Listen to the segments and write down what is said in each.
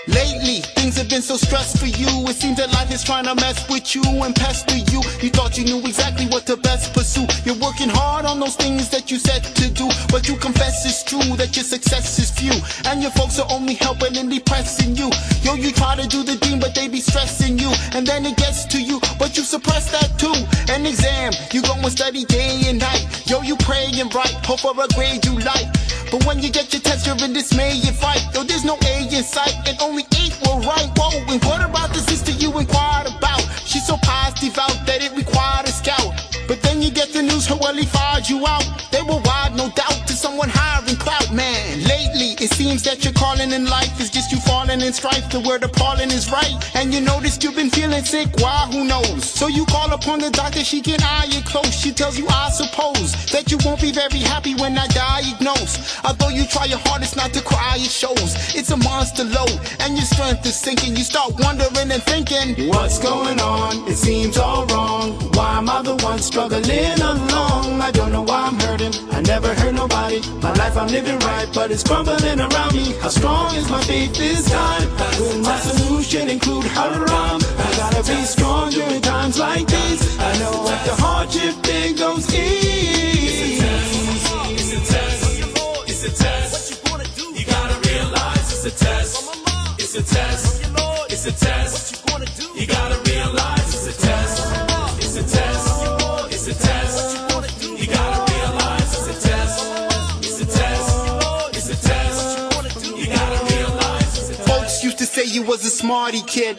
Lately, things have been so stressed for you. It seems that life is trying to mess with you and pester you. You thought you knew exactly what to best pursue. You're working hard on those things that you said to do, but you confess it's true that your success is few, and your folks are only helping and depressing you. Yo, you try to do the dean, but they be stressing you, and then it gets to you, but you suppress that too. An exam, you go and study day and night. Yo, you pray and write, hope for a grade you like. But when you get your test, you're in dismay and fight. Though there's no A in sight, and only 8 were right. Whoa, and what about the sister you inquired about? She's so pious, devout, that it required a scout. But then you get the news, her well, he fired you out. They were wild, no doubt, to someone higher in clout. Man, lately, it seems that your calling in life is just you falling in strife. The word appalling is right, and you noticed you've been feeling sick. Why, who knows? So you call upon the doctor, she can eye you close. She tells you, I suppose, that you won't be very happy when I diagnose. Although you try your hardest not to cry, it shows. It's a monster load, and your strength is sinking. You start wondering and thinking, what's going on? It seems all wrong. Why am I the one struggling along? I don't know why I'm hurting. I never hurt nobody. My life I'm living right, but it's crumbling around me. How strong is my faith this time? Will my solution include haram? I gotta be stronger in times like these. I know after hardship there goes ease. It's a test. It's a test. What you gonna do? You gotta realize it's a test. It's a test. It's a test. What you gonna do? You gotta realize it's a test. It's a test. It's a test. What you gonna do? You gotta realize it's a test. It's a test. It's a test. What you gonna do? You gotta realize it's a test. Folks used to say you was a smarty kid.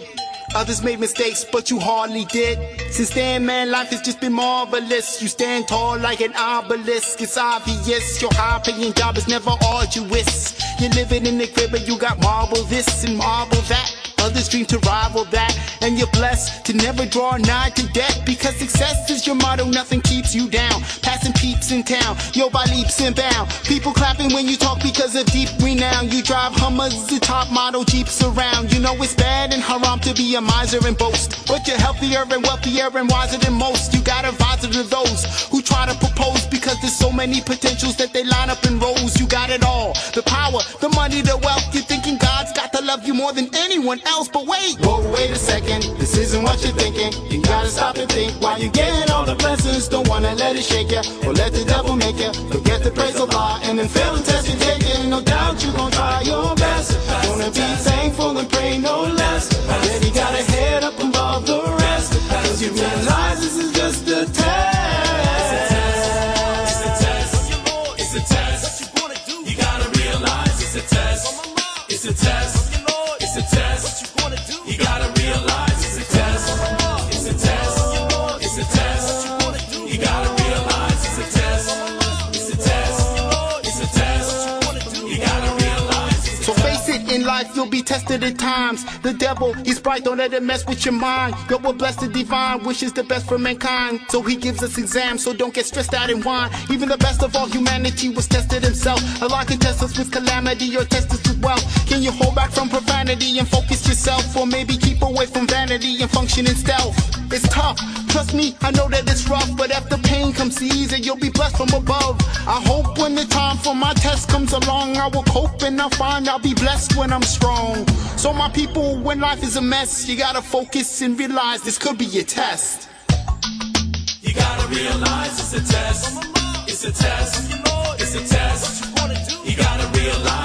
Others made mistakes, but you hardly did. Since then, man, life has just been marvelous. You stand tall like an obelisk. It's obvious your high-paying job is never arduous. You're living in the crib, but you got marble this and marble that. Others dream to rival that, and you're blessed to never draw nigh to death, because success is your motto, nothing keeps you down. Passing peeps in town, yo, by leaps and bounds. People clapping when you talk because of deep renown. You drive Hummers, the top model Jeeps around. You know it's bad and haram to be a miser and boast, but you're healthier and wealthier and wiser than most. You got advisor to those who try to propose, because there's so many potentials that they line up in rows. You got it all, the power, the money, the wealth. You're thinking God's got to love you more than anyone else. But wait, whoa, wait a second, this isn't what you're thinking. You gotta stop and think while you're getting all the blessings. Don't wanna let it shake you, or let the devil make you forget to praise Allah, and then fail the test you're taking. No doubt you gon' try your best. Gonna be thankful and pray no less. Already got a head up above the rest, cause you realize this is just a test. It's a test. It's a test. What you gonna do? You gotta realize it's a test. It's a test. It's a test. What you gonna do? You gotta realize it's a test. It's a test. It's a test. What you gonna do? You gotta realize it's a test. It's a test. It's a test. What you gonna do? You gotta realize it's a test. So face it, in life you'll be tested at times. The devil, he's bright, don't let it mess with your mind. Yo, we're blessed, the divine wishes the best for mankind, so he gives us exams, so don't get stressed out and whine. Even the best of all humanity was tested himself. Allah can test us with calamity or test us with wealth. Can you hold back from profanity and focus yourself, or maybe keep away from vanity and function in stealth? It's tough, trust me, I know that it's rough, but after pain comes easy, you'll be blessed from above. I hope when the time for my test comes along, I will cope and I'll find I'll be blessed when I'm strong. So my people, when life is a mess, you gotta focus and realize this could be your test. You gotta realize it's a test. It's a test. It's a test. What you gonna do? You gotta realize